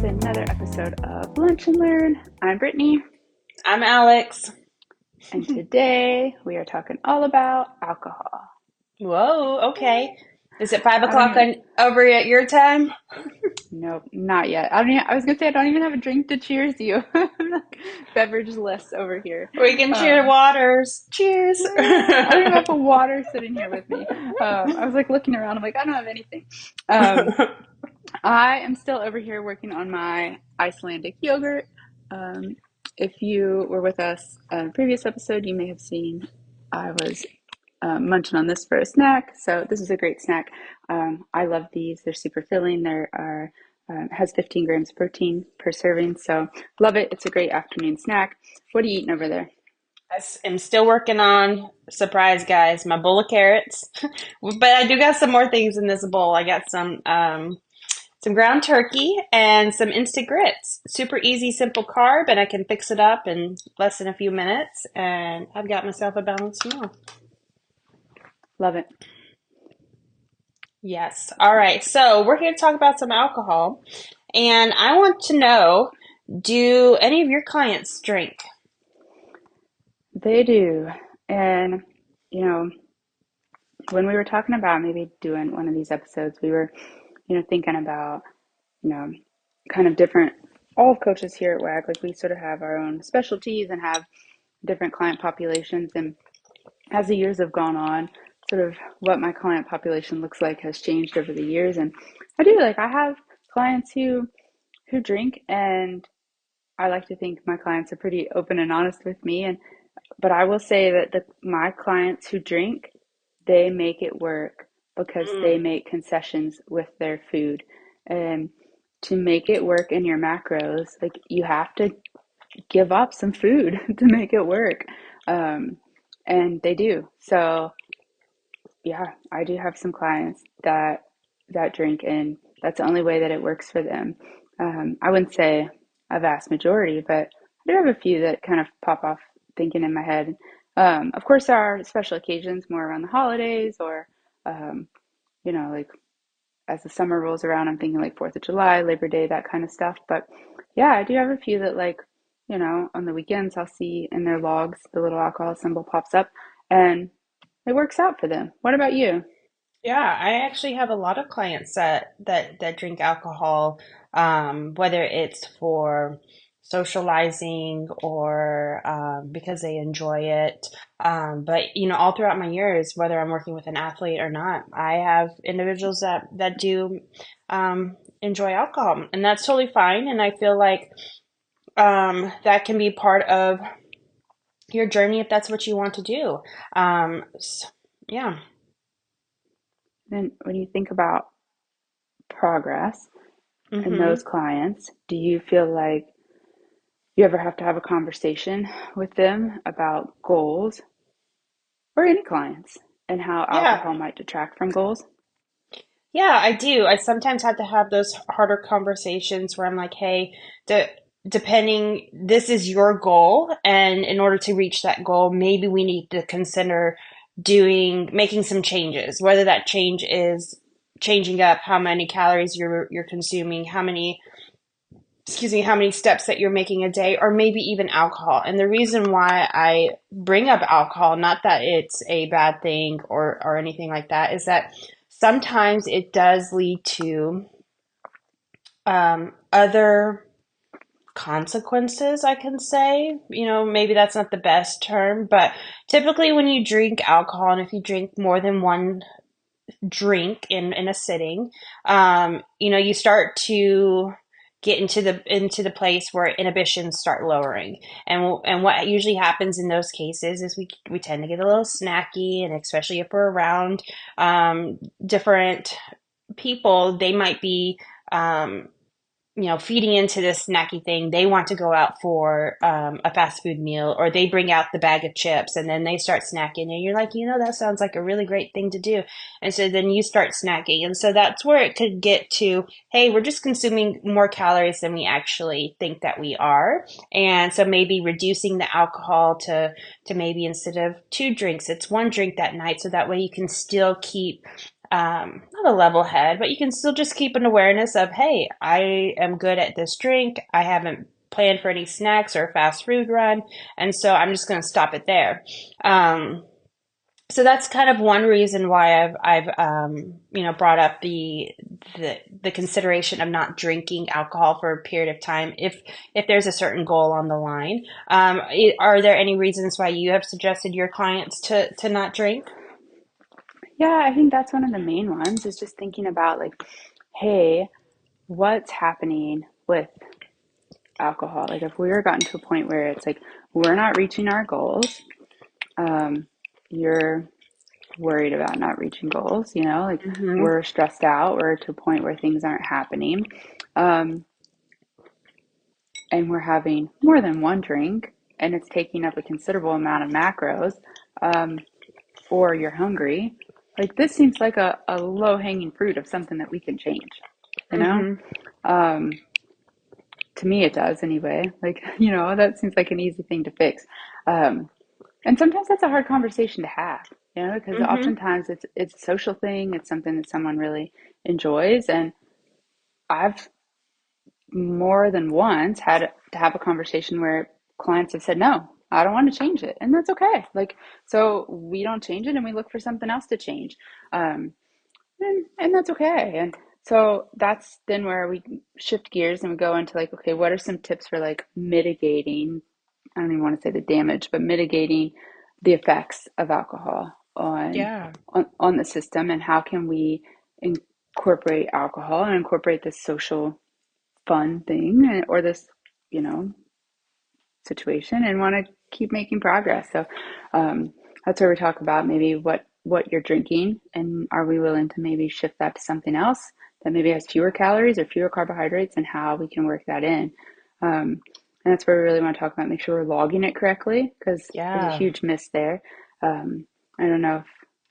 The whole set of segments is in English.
with another episode of Lunch and Learn. I'm Brittany. I'm Alex. And today we are talking all about alcohol. Whoa, okay. Is it 5 o'clock Even, over at your time? nope, not yet. I was gonna say I don't even have a drink to cheers you. Beverage list over here. We can cheer Um, waters. Cheers. I don't even have a water sitting here with me. I was like looking around. I'm like, I don't have anything. I am still over here working on my Icelandic yogurt. Um, if you were with us in a previous episode, you may have seen I was munching on this for a snack. So this is a great snack. I love these. They're super filling. There are has 15 grams of protein per serving. So love it. It's a great afternoon snack. What are you eating over there? I'm still working on, surprise guys, my bowl of carrots. But I do got some more things in this bowl. I got some ground turkey and some instant grits. Super easy, simple carb, and I can fix it up in less than a few minutes. And I've got myself a balanced meal. Love it. Yes. All right. So we're here to talk about some alcohol. And I want to know, do any of your clients drink? They do. And, you know, when we were talking about maybe doing one of these episodes, we were, thinking about, you know, kind of different, all of coaches here at WAG, like we sort of have our own specialties and have different client populations. And as the years have gone on, sort of what my client population looks like has changed over the years. And I have clients who drink, and I like to think my clients are pretty open and honest with me. But I will say that my clients who drink, they make it work because they Mm. make concessions with their food. And to make it work in your macros, like you have to give up some food to make it work. And they do. So yeah, I do have some clients that drink, and that's the only way that it works for them. I wouldn't say a vast majority, but I do have a few that kind of pop off thinking in my head. Of course, there are special occasions more around the holidays, or um, like as the summer rolls around, I'm thinking like 4th of July, Labor Day, that kind of stuff. But yeah, I do have a few that on the weekends I'll see in their logs the little alcohol symbol pops up, and it works out for them. What about you? Yeah, I actually have a lot of clients that drink alcohol, whether it's for socializing or because they enjoy it. But all throughout my years, whether I'm working with an athlete or not, I have individuals that do enjoy alcohol, and that's totally fine. And I feel like that can be part of your journey if that's what you want to do. Yeah. Then when you think about progress and Mm-hmm. those clients, do you feel like you ever have to have a conversation with them about goals, or any clients, and how Yeah. alcohol might detract from goals? Yeah, I do. I sometimes have to have those harder conversations where I'm like, hey, depending, this is your goal. And in order to reach that goal, maybe we need to consider making some changes, whether that change is changing up how many calories you're consuming, how many steps that you're making a day, or maybe even alcohol. And the reason why I bring up alcohol, not that it's a bad thing or anything like that, is that sometimes it does lead to other consequences, I can say. Maybe that's not the best term, but typically when you drink alcohol, and if you drink more than one drink in a sitting, you start to get into the place where inhibitions start lowering, and what usually happens in those cases is we tend to get a little snacky, and especially if we're around different people, they might be feeding into this snacky thing. They want to go out for a fast food meal, or they bring out the bag of chips and then they start snacking. And you're like, that sounds like a really great thing to do. And so then you start snacking. And so that's where it could get to, hey, we're just consuming more calories than we actually think that we are. And so maybe reducing the alcohol to maybe instead of 2 drinks, it's 1 drink that night. So that way you can still keep not a level head, but you can still just keep an awareness of, hey, I am good at this drink. I haven't planned for any snacks or a fast food run, and so I'm just going to stop it there. Um, so that's kind of one reason why I've brought up the consideration of not drinking alcohol for a period of time if there's a certain goal on the line. Are there any reasons why you have suggested your clients to not drink? Yeah, I think that's one of the main ones is just thinking about like, hey, what's happening with alcohol? Like if we were gotten to a point where it's like we're not reaching our goals, you're worried about not reaching goals, like Mm-hmm. we're stressed out, we're to a point where things aren't happening, um, and we're having more than one drink and it's taking up a considerable amount of macros, um, or you're hungry, like this seems like a low hanging fruit of something that we can change, you know? Mm-hmm. Um, to me, it does anyway. Like, that seems like an easy thing to fix. Um, and sometimes that's a hard conversation to have, because Mm-hmm. oftentimes it's a social thing. It's something that someone really enjoys. And I've more than once had to have a conversation where clients have said, no, I don't want to change it. And that's okay. Like, so we don't change it and we look for something else to change. Um, and that's okay. And so that's then where we shift gears and we go into like, okay, what are some tips for like mitigating, I don't even want to say the damage, but mitigating the effects of alcohol Yeah. on the system, and how can we incorporate alcohol and incorporate this social fun thing, or this, you know, situation, and want to keep making progress. So that's where we talk about maybe what you're drinking, and are we willing to maybe shift that to something else that maybe has fewer calories or fewer carbohydrates, and how we can work that in. And that's where we really want to talk about make sure we're logging it correctly, because there's a Yeah. huge miss there. um, I don't know if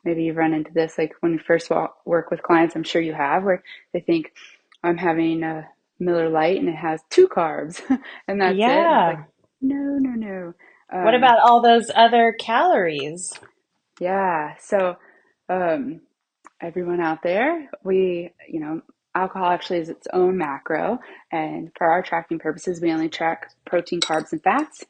maybe you've run into this, like when you first work with clients, I'm sure you have, where they think I'm having a Miller Lite and it has two carbs and that's it, and it's like Yeah. no, no, no. What about all those other calories? Yeah. So, um, everyone out there, alcohol actually is its own macro. And for our tracking purposes, we only track protein, carbs, and fats.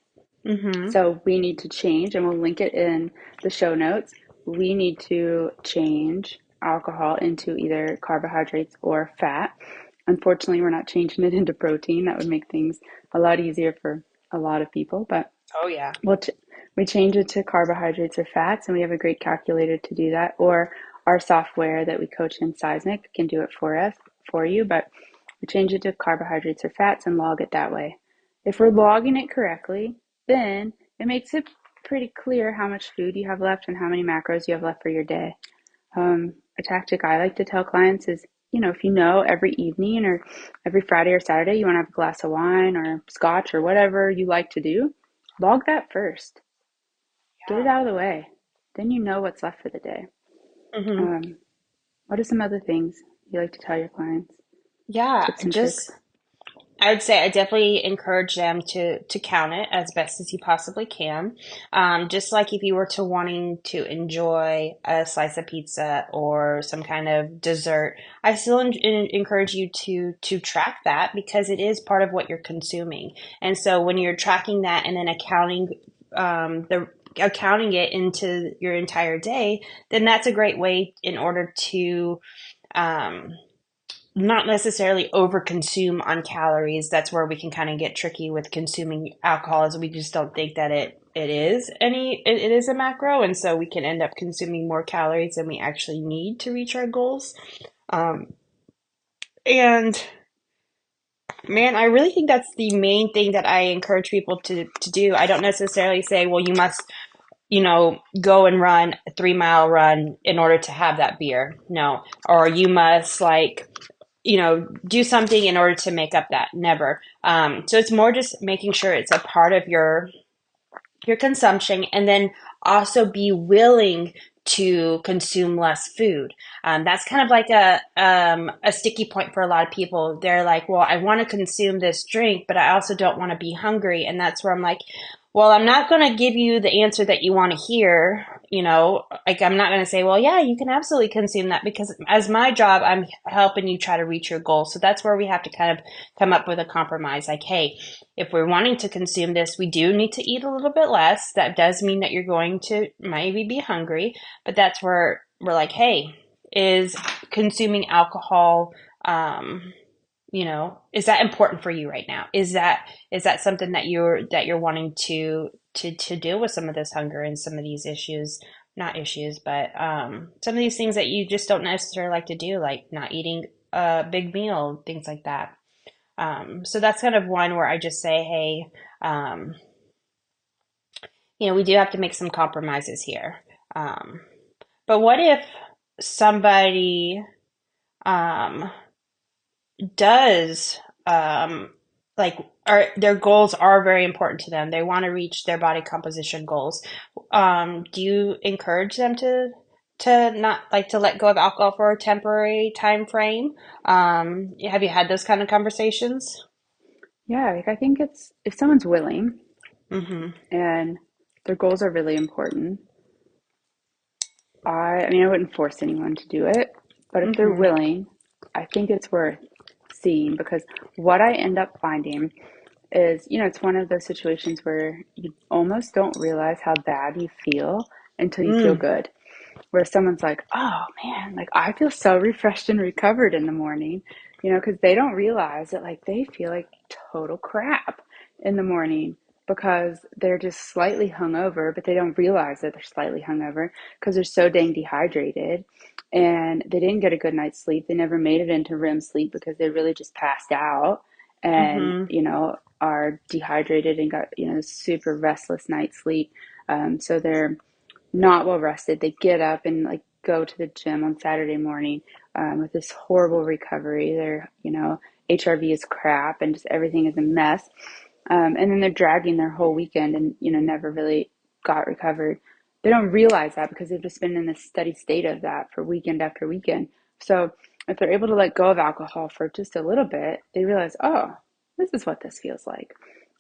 Mm-hmm. So we need to change, and we'll link it in the show notes. We need to change alcohol into either carbohydrates or fat. Unfortunately, we're not changing it into protein. That would make things a lot easier for a lot of people, but Oh yeah. We'll ch we change it to carbohydrates or fats, and we have a great calculator to do that. Or our software that we coach in Seismic can do it for you. But we change it to carbohydrates or fats and log it that way. If we're logging it correctly, then it makes it pretty clear how much food you have left and how many macros you have left for your day. A tactic I like to tell clients is, if you know every evening or every Friday or Saturday you want to have a glass of wine or scotch or whatever you like to do, log that first. Get it Yeah. out of the way. Then you know what's left for the day. Mm-hmm. Um, what are some other things you like to tell your clients? Yeah. Tips and tricks? Just I would say I definitely encourage them to count it as best as you possibly can. Just like if you were to wanting to enjoy a slice of pizza or some kind of dessert, I still encourage you to track that because it is part of what you're consuming. And so when you're tracking that and then the accounting it into your entire day, then that's a great way in order to um, not necessarily overconsume on calories. That's where we can kind of get tricky with consuming alcohol, as we just don't think that it is a macro, and so we can end up consuming more calories than we actually need to reach our goals. Um, and man, I really think that's the main thing that I encourage people to do. I don't necessarily say, well, you must go and run a 3 mile run in order to have that beer. No. Or you must do something in order to make up that. Never. So it's more just making sure it's a part of your consumption, and then also be willing to consume less food. That's kind of like a sticky point for a lot of people. They're like, well, I want to consume this drink, but I also don't want to be hungry. And that's where I'm like, well, I'm not going to give you the answer that you want to hear like I'm not going to say, well, yeah, you can absolutely consume that because as my job, I'm helping you try to reach your goals. So that's where we have to kind of come up with a compromise. Like, hey, if we're wanting to consume this, we do need to eat a little bit less. That does mean that you're going to maybe be hungry, but that's where we're like, hey, is consuming alcohol, is that important for you right now? Is that something that you're wanting to deal with some of this hunger and some of these issues, not issues, but some of these things that you just don't necessarily like to do, like not eating a big meal, things like that. So that's kind of one where I just say, hey, we do have to make some compromises here. Um, but what if somebody um, does like their goals are very important to them. They want to reach their body composition goals. Do you encourage them to not like to let go of alcohol for a temporary time frame? Have you had those kind of conversations? Yeah, like I think it's if someone's willing Mm-hmm. and their goals are really important, I mean, I wouldn't force anyone to do it, but if they're Mm-hmm. willing, I think it's worth seeing because what I end up finding is, it's one of those situations where you almost don't realize how bad you feel until you feel Mm. good. Where someone's like, oh man, like I feel so refreshed and recovered in the morning, because they don't realize that like they feel like total crap in the morning because they're just slightly hungover, but they don't realize that they're slightly hungover because they're so dang dehydrated and they didn't get a good night's sleep. They never made it into REM sleep because they really just passed out and, Mm-hmm. are dehydrated and got, super restless night's sleep. So they're not well rested. They get up and like go to the gym on Saturday morning with this horrible recovery. Their, HRV is crap and just everything is a mess. And then they're dragging their whole weekend and, never really got recovered. They don't realize that because they've just been in this steady state of that for weekend after weekend. So if they're able to let go of alcohol for just a little bit, they realize, oh, this is what this feels like.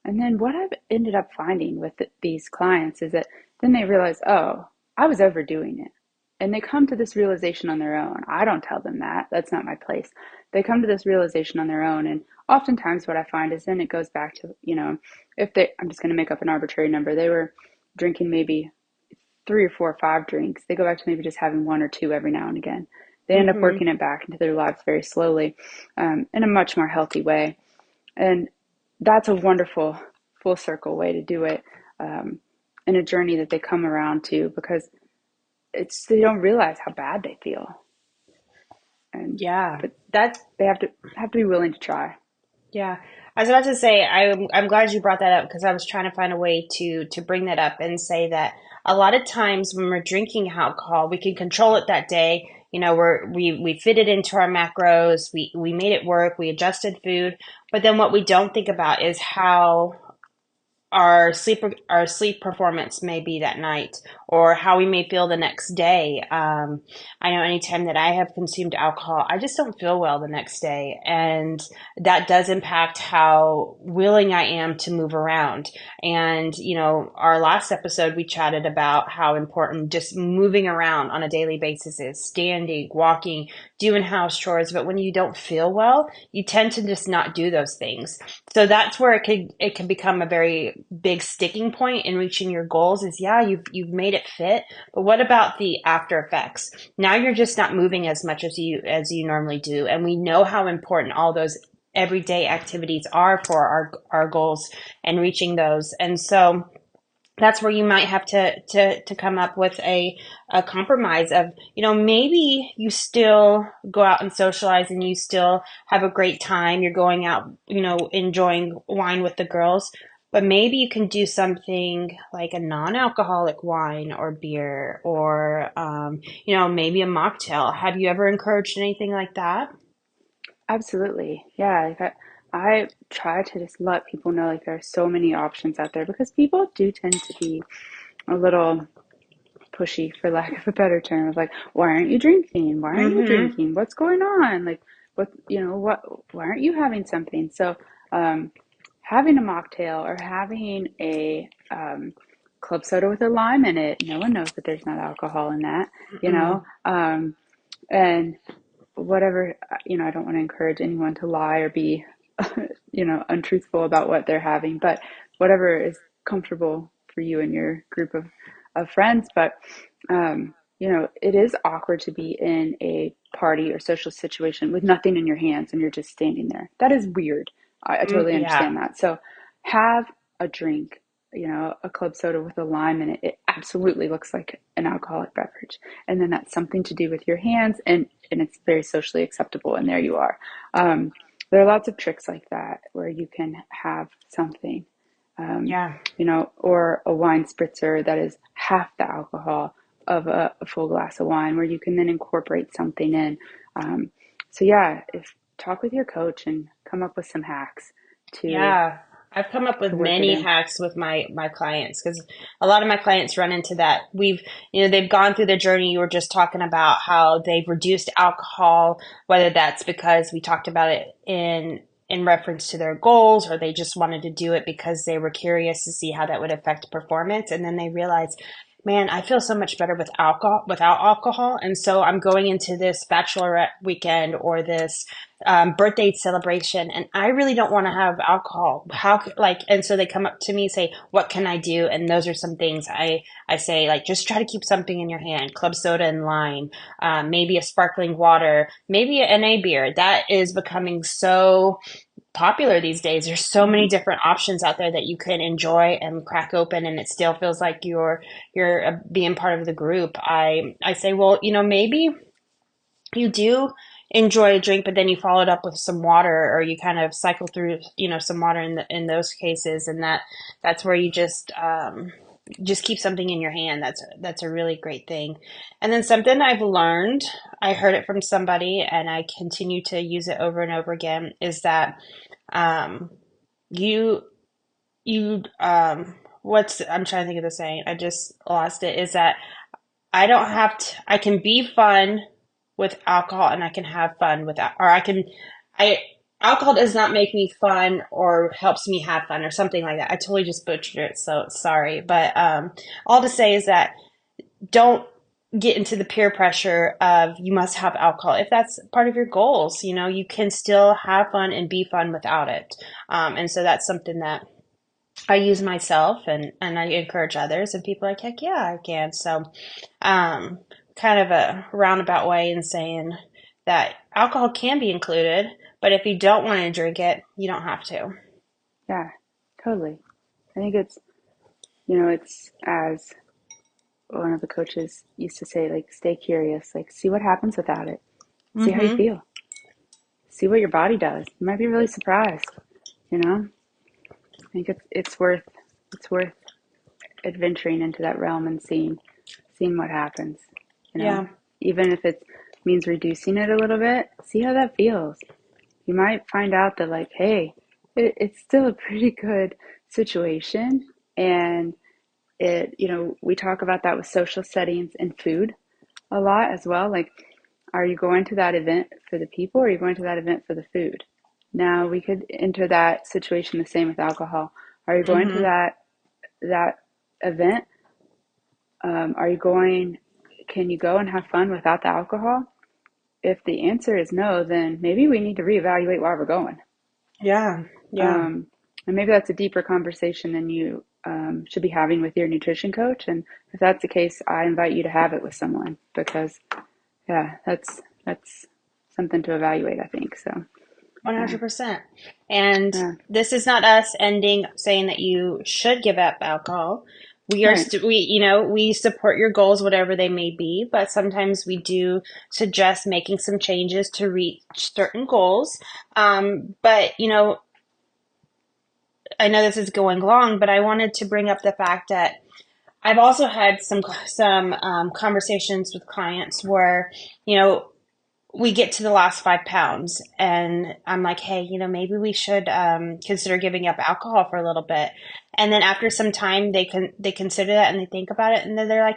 And then what I've ended up finding with these clients is that then they realize, oh, I was overdoing it. And they come to this realization on their own. I don't tell them that. That's not my place. They come to this realization on their own. And oftentimes what I find is then it goes back to, if they, I'm just going to make up an arbitrary number, they were drinking maybe 3 or 4 or 5 drinks. They go back to maybe just having one or two every now and again. They end up Mm-hmm. working it back into their lives very slowly in a much more healthy way. And that's a wonderful full circle way to do it um, in a journey that they come around to because they don't realize how bad they feel, and Yeah, but that's they have to be willing to try. Yeah, I was about to say I'm glad you brought that up because I was trying to find a way to bring that up and say that a lot of times when we're drinking alcohol, we can control it that day. We fit it into our macros. We made it work. We adjusted food, but then what we don't think about is how our sleep performance may be that night or how we may feel the next day. I know anytime that I have consumed alcohol, I just don't feel well the next day, and that does impact how willing I am to move around. And our last episode we chatted about how important just moving around on a daily basis is: standing, walking, doing house chores. But when you don't feel well, you tend to just not do those things. So that's where it can become a very big sticking point in reaching your goals. Is, yeah, you've made it fit, but what about the after effects? Now you're just not moving as much as you normally do, and we know how important all those everyday activities are for our goals and reaching those. And so that's where you might have to come up with a compromise of, maybe you still go out and socialize and you still have a great time. You're going out, enjoying wine with the girls, but maybe you can do something like a non-alcoholic wine or beer or, maybe a mocktail. Have you ever encouraged anything like that? Absolutely, yeah. Like I try to just let people know like there are so many options out there because people do tend to be a little pushy, for lack of a better term, of like, why aren't you drinking? Why aren't you Mm-hmm. drinking? What's going on? Like, what, why aren't you having something? So, having a mocktail or having a club soda with a lime in it. No one knows that there's not alcohol in that, you know? Mm-mm. And whatever, I don't want to encourage anyone to lie or be, untruthful about what they're having, but whatever is comfortable for you and your group of friends. But, it is awkward to be in a party or social situation with nothing in your hands and you're just standing there. That is weird. I Mm, totally yeah. understand that. So have a drink, a club soda with a lime in it. It absolutely looks like an alcoholic beverage. And then that's something to do with your hands, and it's very socially acceptable. And there you are. There are lots of tricks like that where you can have something, um, Yeah. or a wine spritzer that is half the alcohol of a full glass of wine, where you can then incorporate something in. Um, so yeah, if talk with your coach and come up with some hacks to Yeah, I've come up with to work it many in. hacks with my clients because a lot of my clients run into that. They've gone through the journey you were just talking about, how they've reduced alcohol, whether that's because we talked about it in reference to their goals, or they just wanted to do it because they were curious to see how that would affect performance, and then they realize, man, I feel so much better without alcohol, and so I'm going into this bachelorette weekend or this birthday celebration, and I really don't want to have alcohol. And so they come up to me and say, what can I do? And those are some things I say, like, just try to keep something in your hand, club soda and lime, maybe a sparkling water, maybe an NA beer. That is becoming so popular these days. There's so many Mhm. different options out there that you can enjoy and crack open, and it still feels like you're being part of the group. I say, well, maybe you do enjoy a drink, but then you follow it up with some water, or you kind of cycle through, some water in those cases, and that's where you just keep something in your hand. That's a really great thing. And then something I've learned, I heard it from somebody, and I continue to use it over and over again, is that um, you you what's I'm trying to think of the saying. I just lost it. Is that I don't have to, I can be fun with alcohol and I can have fun without, or I, alcohol does not make me fun or helps me have fun or something like that. I totally just butchered it. So sorry. But, all to say is that don't get into the peer pressure of you must have alcohol. If that's part of your goals, you can still have fun and be fun without it. And so that's something that I use myself, and I encourage others, and people are like, heck yeah, I can. So, um, kind of a roundabout way in saying that alcohol can be included, but if you don't want to drink it, you don't have to. Yeah, totally. I think it's as one of the coaches used to say, like, stay curious, like, see what happens without it, see how you Mm-hmm. feel, see what your body does. You might be really surprised, you know? I think it's worth adventuring into that realm and seeing what happens, you know? Yeah. Even if it means reducing it a little bit, see how that feels. You might find out that, like, hey, it's still a pretty good situation. And we talk about that with social settings and food a lot as well. Like, are you going to that event for the people, or are you going to that event for the food? Now, we could enter that situation the same with alcohol. Are you going to Mm-hmm. that event? Are you going? Can you go and have fun without the alcohol? If the answer is no, then maybe we need to reevaluate why we're going. Yeah. Yeah. Um, and maybe that's a deeper conversation than you should be having with your nutrition coach. And if that's the case, I invite you to have it with someone, because, yeah, that's something to evaluate, I think. So, yeah, 100%. And yeah, this is not us ending saying that you should give up alcohol. right. We support your goals, whatever they may be, but sometimes we do suggest making some changes to reach certain goals. But, I know this is going long, but I wanted to bring up the fact that I've also had some conversations with clients where, you know, we get to the last 5 pounds, and I'm like, hey, maybe we should consider giving up alcohol for a little bit. And then after some time, they consider that and they think about it, and then they're like,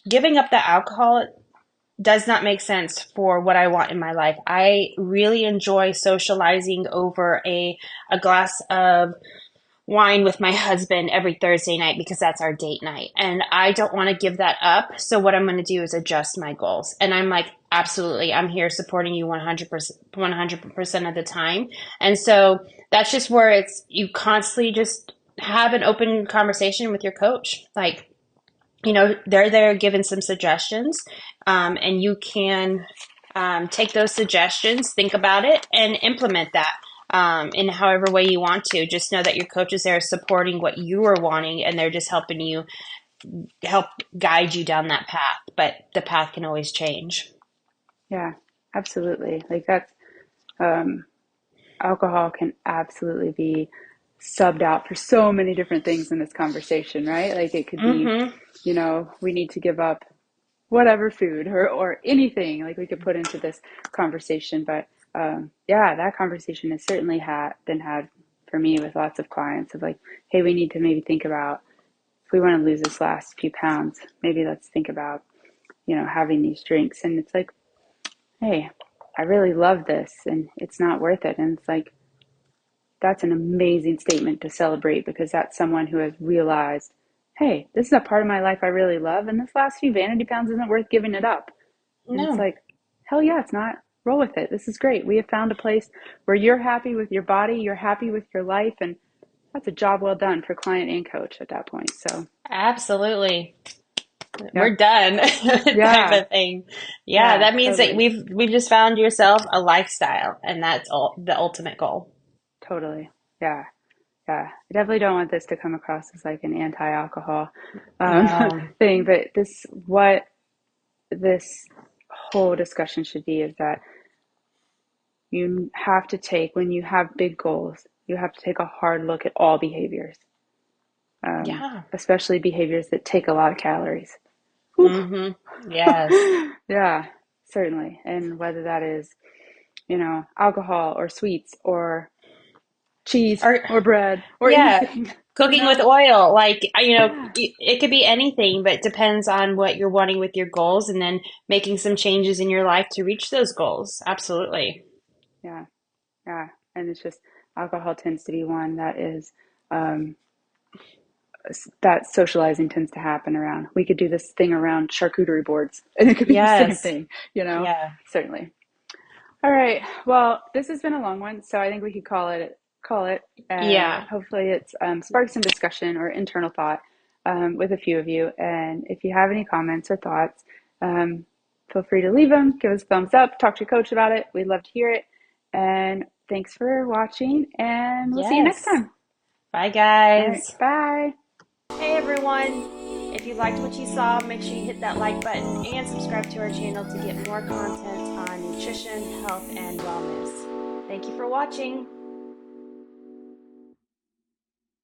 giving up the alcohol does not make sense for what I want in my life. I really enjoy socializing over a glass of wine with my husband every Thursday night because that's our date night. And I don't want to give that up. So what I'm going to do is adjust my goals. And I'm like, absolutely, I'm here supporting you 100% of the time. And so that's just where it's, you constantly just have an open conversation with your coach. Like, they're there giving some suggestions, and you can take those suggestions, think about it, and implement that in however way you want to. Just know that your coach is there supporting what you are wanting, and they're just helping you help guide you down that path. But the path can always change. Yeah, absolutely. Like that's alcohol can absolutely be subbed out for so many different things in this conversation, right? Like it could be, Mm-hmm. we need to give up whatever food or anything like we could put into this conversation. But yeah, that conversation has certainly been had for me with lots of clients of like, hey, we need to maybe think about if we want to lose this last few pounds, maybe let's think about, having these drinks. And it's like, hey, I really love this and it's not worth it. And it's like, that's an amazing statement to celebrate because that's someone who has realized, hey, this is a part of my life I really love, and this last few vanity pounds isn't worth giving it up. And it's No, like, hell yeah, it's not. Roll with it. This is great. We have found a place where you're happy with your body, you're happy with your life, and that's a job well done for client and coach at that point. So, absolutely. yep. We're done type Yeah. of thing. Yeah, Yeah, that means that totally. we've just found yourself a lifestyle, and that's all the ultimate goal. Totally. Yeah. Yeah. I definitely don't want this to come across as like an anti-alcohol um, No. thing, but what this whole discussion should be is that you have to take, when you have big goals, you have to take a hard look at all behaviors, Yeah. especially behaviors that take a lot of calories. Whew. Mm-hmm. Yes. Yeah, certainly. And whether that is, alcohol or sweets or cheese Or or bread or yeah, anything, cooking with oil, like Yeah, it could be anything, but it depends on what you're wanting with your goals, and then making some changes in your life to reach those goals. Absolutely. yeah, yeah. And it's just alcohol tends to be one that is, um, that socializing tends to happen around. We could do this thing around charcuterie boards, and it could be the same Yes. thing. Yeah. Certainly. All right. Well, this has been a long one, so I think we could call it, and Yeah. hopefully it's sparked some discussion or internal thought with a few of you. And if you have any comments or thoughts, um, feel free to leave them. Give us a thumbs up. Talk to your coach about it. We'd love to hear it. And thanks for watching, and we'll see you next Yes. time. Bye, All right. guys. Bye. Hey everyone! If you liked what you saw, make sure you hit that like button and subscribe to our channel to get more content on nutrition, health, and wellness. Thank you for watching.